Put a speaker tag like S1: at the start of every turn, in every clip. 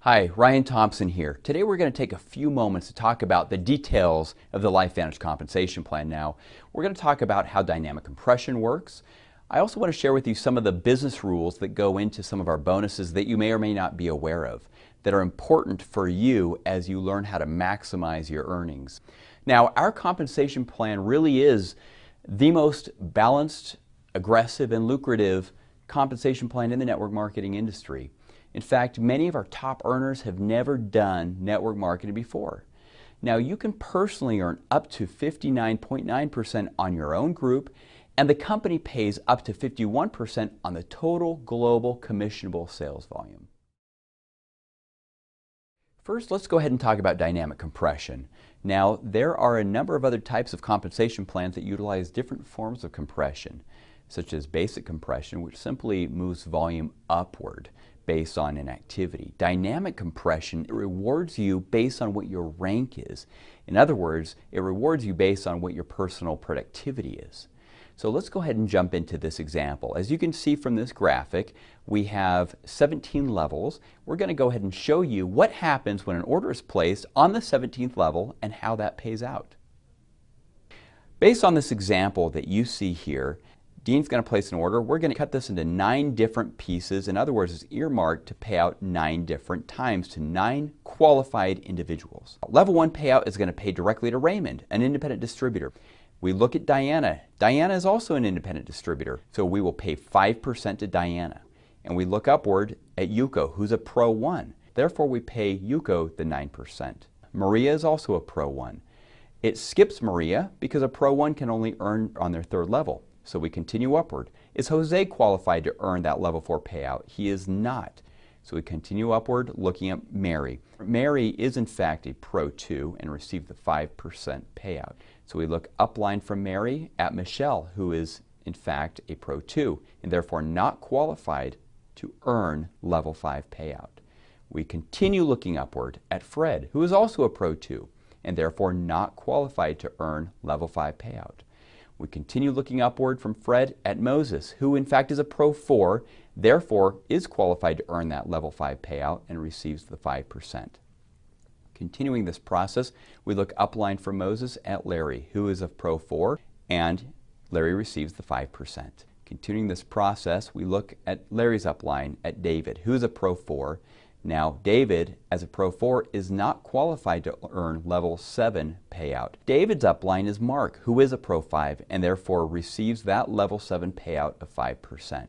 S1: Hi, Ryan Thompson here. Today we're going to take a few moments to talk about the details of the LifeVantage Compensation Plan. Now, we're going to talk about how dynamic compression works. I also want to share with you some of the business rules that go into some of our bonuses that you may or may not be aware of that are important for you as you learn how to maximize your earnings. Now, our compensation plan really is the most balanced, aggressive, and lucrative compensation plan in the network marketing industry. In fact, many of our top earners have never done network marketing before. Now, you can personally earn up to 59.9% on your own group, and the company pays up to 51% on the total global commissionable sales volume. First, let's go ahead and talk about dynamic compression. Now, there are a number of other types of compensation plans that utilize different forms of compression, such as basic compression, which simply moves volume upward based on an activity. Dynamic compression rewards you based on what your rank is. In other words, it rewards you based on what your personal productivity is. So let's go ahead and jump into this example. As you can see from this graphic, we have 17 levels. We're going to go ahead and show you what happens when an order is placed on the 17th level and how that pays out. Based on this example that you see here, Dean's going to place an order. We're going to cut this into 9 different pieces. In other words, it's earmarked to pay out 9 different times to 9 qualified individuals. Level 1 payout is going to pay directly to Raymond, an independent distributor. We look at Diana. Diana is also an independent distributor, so we will pay 5% to Diana. And we look upward at Yuko, who's a Pro 1. Therefore, we pay Yuko the 9%. Maria is also a Pro 1. It skips Maria because a Pro 1 can only earn on their 3rd level. So we continue upward. Is Jose qualified to earn that level 4 payout? He is not. So we continue upward looking at Mary. Mary is in fact a Pro 2 and received the 5% payout. So we look upline from Mary at Michelle, who is in fact a Pro 2 and therefore not qualified to earn level 5 payout. We continue looking upward at Fred, who is also a Pro 2 and therefore not qualified to earn level 5 payout. We continue looking upward from Fred at Moses, who in fact is a Pro 4, therefore is qualified to earn that level 5 payout and receives the 5%. Continuing this process, we look upline from Moses at Larry, who is a Pro 4, and Larry receives the 5%. Continuing this process, we look at Larry's upline at David, who is a Pro 4. Now, David, as a Pro 4, is not qualified to earn level 7 payout. David's upline is Mark, who is a Pro 5, and therefore receives that level 7 payout of 5%.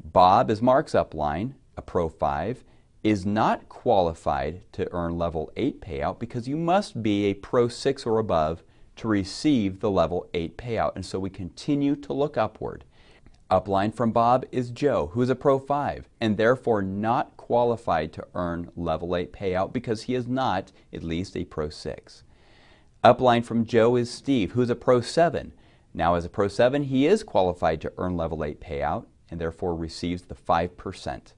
S1: Bob is Mark's upline, a Pro 5, is not qualified to earn level 8 payout because you must be a Pro 6 or above to receive the level 8 payout, and so we continue to look upward. Upline from Bob is Joe, who is a Pro 5, and therefore not qualified to earn level 8 payout because he is not at least a Pro 6. Upline from Joe is Steve, who is a Pro 7. Now as a Pro 7, he is qualified to earn level 8 payout and therefore receives the 5%.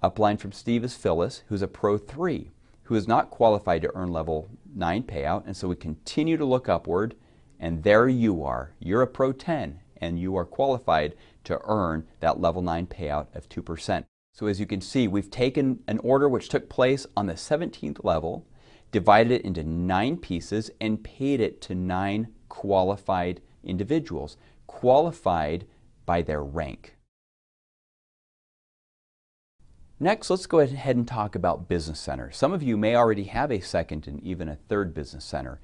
S1: Upline from Steve is Phyllis, who is a Pro 3, who is not qualified to earn level 9 payout, and so we continue to look upward, and there you are. You're a Pro 10. And you are qualified to earn that level 9 payout of 2%. So as you can see, we've taken an order which took place on the 17th level, divided it into 9 pieces, and paid it to 9 qualified individuals, qualified by their rank. Next, let's go ahead and talk about business centers. Some of you may already have a 2nd and even a 3rd business center.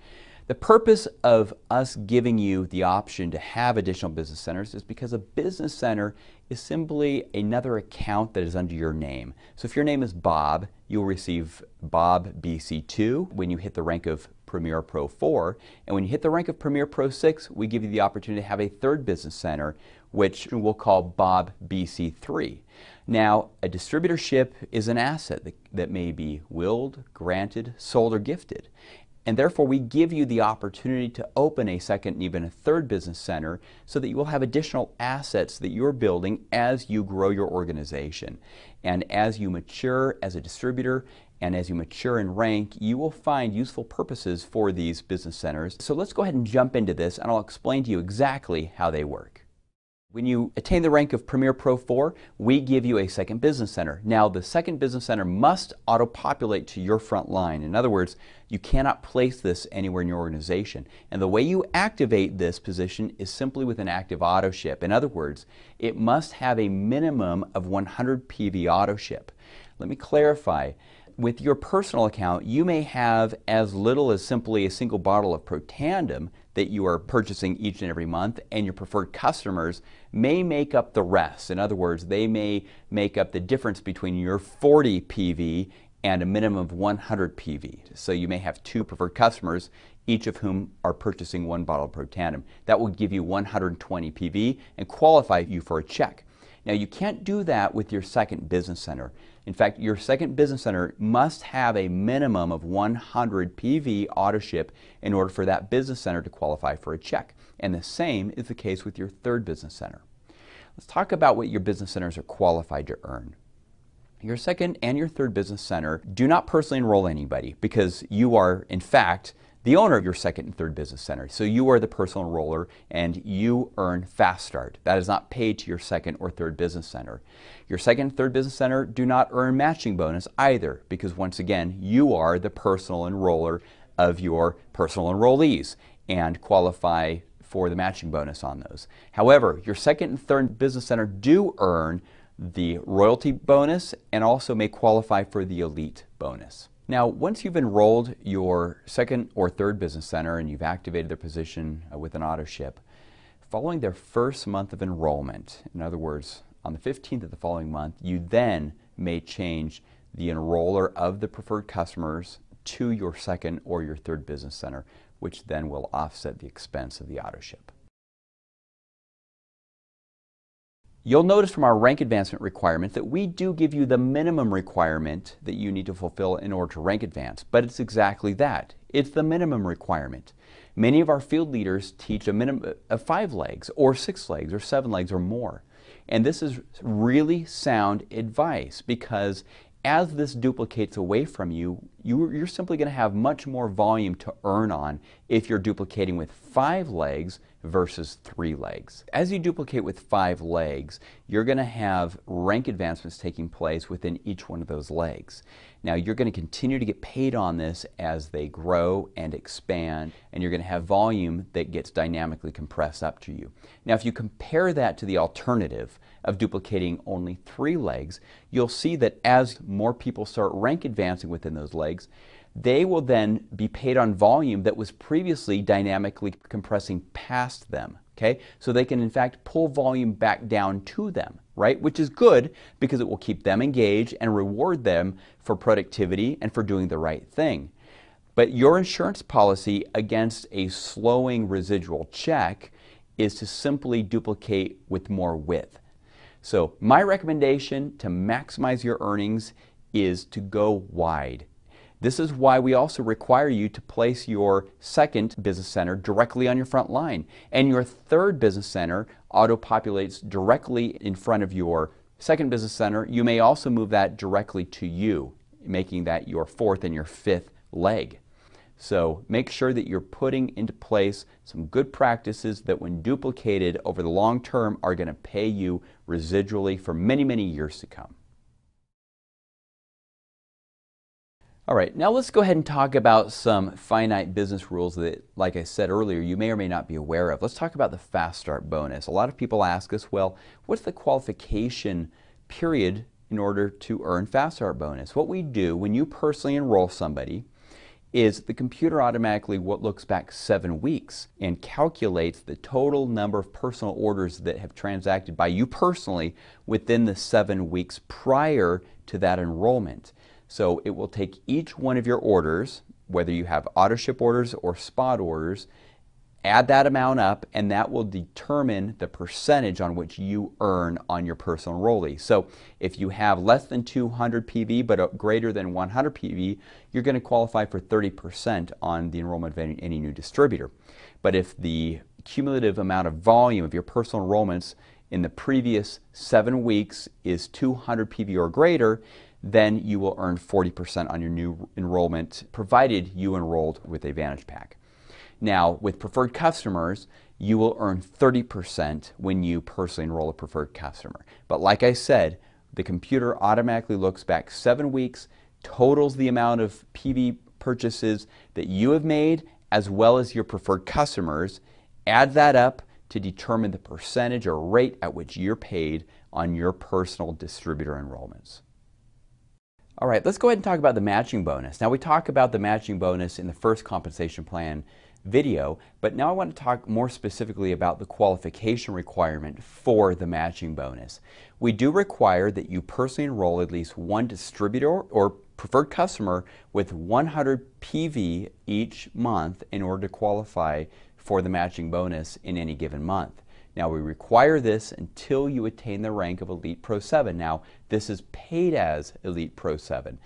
S1: The purpose of us giving you the option to have additional business centers is because a business center is simply another account that is under your name. So if your name is Bob, you'll receive Bob BC2 when you hit the rank of Premier Pro 4. And when you hit the rank of Premier Pro 6, we give you the opportunity to have a 3rd business center, which we'll call Bob BC3. Now, a distributorship is an asset that may be willed, granted, sold, or gifted. And therefore, we give you the opportunity to open a 2nd and even a 3rd business center so that you will have additional assets that you're building as you grow your organization. And as you mature as a distributor and as you mature in rank, you will find useful purposes for these business centers. So let's go ahead and jump into this, and I'll explain to you exactly how they work. When you attain the rank of Premier Pro 4, we give you a second business center. Now, the second business center must auto-populate to your front line. In other words, you cannot place this anywhere in your organization. And the way you activate this position is simply with an active auto ship. In other words, it must have a minimum of 100 PV auto ship. Let me clarify. With your personal account, you may have as little as simply a single bottle of Protandim that you are purchasing each and every month, and your preferred customers may make up the rest. In other words, they may make up the difference between your 40 PV and a minimum of 100 PV. So you may have two preferred customers, each of whom are purchasing one bottle of Protandim. That will give you 120 PV and qualify you for a check. Now, you can't do that with your second business center. In fact, your second business center must have a minimum of 100 PV auto ship in order for that business center to qualify for a check. And the same is the case with your third business center. Let's talk about what your business centers are qualified to earn. Your second and your third business center do not personally enroll anybody because you are, in fact, the owner of your second and third business center. So you are the personal enroller and you earn Fast Start. That is not paid to your second or third business center. Your second and third business center do not earn matching bonus either because once again, you are the personal enroller of your personal enrollees and qualify for the matching bonus on those. However, your second and third business center do earn the royalty bonus and also may qualify for the elite bonus. Now, once you've enrolled your second or third business center and you've activated their position with an auto ship, following their first month of enrollment, in other words, on the 15th of the following month, you then may change the enroller of the preferred customers to your second or your third business center, which then will offset the expense of the auto ship. You'll notice from our rank advancement requirement that we do give you the minimum requirement that you need to fulfill in order to rank advance, but it's exactly that. It's the minimum requirement. Many of our field leaders teach a minimum of 5 legs or 6 legs or 7 legs or more. And this is really sound advice because as this duplicates away from you, you're simply going to have much more volume to earn on if you're duplicating with 5 legs versus 3 legs. As you duplicate with 5 legs, you're going to have rank advancements taking place within each one of those legs. Now, you're going to continue to get paid on this as they grow and expand, and you're going to have volume that gets dynamically compressed up to you. Now, if you compare that to the alternative of duplicating only 3 legs, you'll see that as more people start rank advancing within those legs, they will then be paid on volume that was previously dynamically compressing past them. Okay? So they can in fact pull volume back down to them, right? Which is good because it will keep them engaged and reward them for productivity and for doing the right thing. But your insurance policy against a slowing residual check is to simply duplicate with more width. So my recommendation to maximize your earnings is to go wide. This is why we also require you to place your second business center directly on your front line, and your third business center auto-populates directly in front of your second business center. You may also move that directly to you, making that your fourth and your fifth leg. So make sure that you're putting into place some good practices that when duplicated over the long term are going to pay you residually for many, many years to come. All right, now let's go ahead and talk about some finite business rules that, like I said earlier, you may or may not be aware of. Let's talk about the Fast Start bonus. A lot of people ask us, well, what's the qualification period in order to earn Fast Start bonus? What we do when you personally enroll somebody is the computer automatically looks back 7 weeks and calculates the total number of personal orders that have transacted by you personally within the 7 weeks prior to that enrollment. So it will take each one of your orders, whether you have auto ship orders or spot orders, add that amount up, and that will determine the percentage on which you earn on your personal enrollee. So if you have less than 200 PV but greater than 100 PV, you're going to qualify for 30% on the enrollment of any new distributor. But if the cumulative amount of volume of your personal enrollments in the previous 7 weeks is 200 PV or greater, then you will earn 40% on your new enrollment, provided you enrolled with a Vantage Pack. Now, with preferred customers, you will earn 30% when you personally enroll a preferred customer. But like I said, the computer automatically looks back 7 weeks, totals the amount of PV purchases that you have made as well as your preferred customers, add that up to determine the percentage or rate at which you're paid on your personal distributor enrollments. All right, let's go ahead and talk about the matching bonus. Now, we talk about the matching bonus in the first compensation plan video, but now I want to talk more specifically about the qualification requirement for the matching bonus. We do require that you personally enroll at least one distributor or preferred customer with 100 PV each month in order to qualify for the matching bonus in any given month. Now, we require this until you attain the rank of Elite Pro 7. Now, this is paid as Elite Pro 7.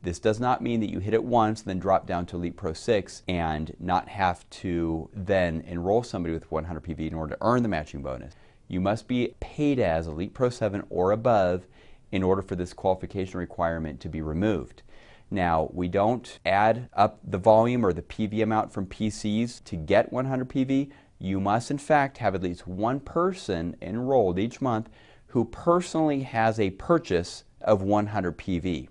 S1: This does not mean that you hit it once, then drop down to Elite Pro 6 and not have to then enroll somebody with 100 PV in order to earn the matching bonus. You must be paid as Elite Pro 7 or above in order for this qualification requirement to be removed. Now, we don't add up the volume or the PV amount from PCs to get 100 PV. You must, in fact, have at least one person enrolled each month who personally has a purchase of 100 PV.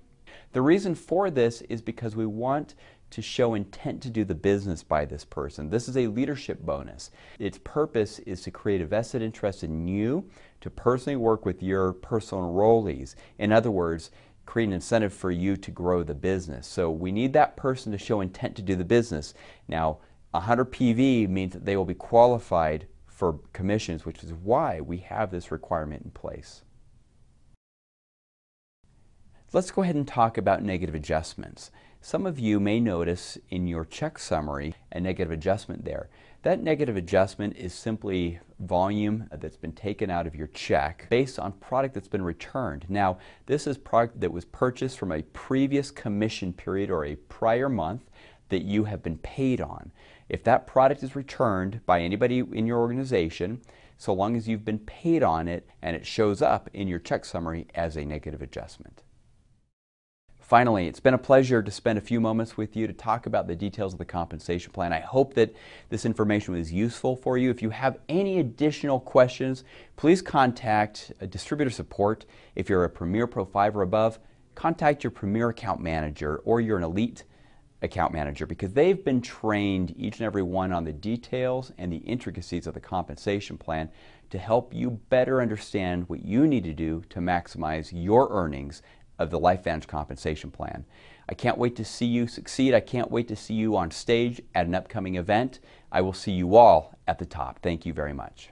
S1: The reason for this is because we want to show intent to do the business by this person. This is a leadership bonus. Its purpose is to create a vested interest in you to personally work with your personal enrollees. In other words, create an incentive for you to grow the business. So we need that person to show intent to do the business. Now, 100 PV means that they will be qualified for commissions, which is why we have this requirement in place. Let's go ahead and talk about negative adjustments. Some of you may notice in your check summary a negative adjustment there. That negative adjustment is simply volume that's been taken out of your check based on product that's been returned. Now, this is product that was purchased from a previous commission period or a prior month that you have been paid on. If that product is returned by anybody in your organization, so long as you've been paid on it and it shows up in your check summary as a negative adjustment. Finally, it's been a pleasure to spend a few moments with you to talk about the details of the compensation plan. I hope that this information was useful for you. If you have any additional questions, please contact distributor support. If you're a Premier Pro 5 or above, contact your Premier account manager or you're an Elite account manager, because they've been trained, each and every one, on the details and the intricacies of the compensation plan to help you better understand what you need to do to maximize your earnings of the LifeVantage Compensation Plan. I can't wait to see you succeed. I can't wait to see you on stage at an upcoming event. I will see you all at the top. Thank you very much.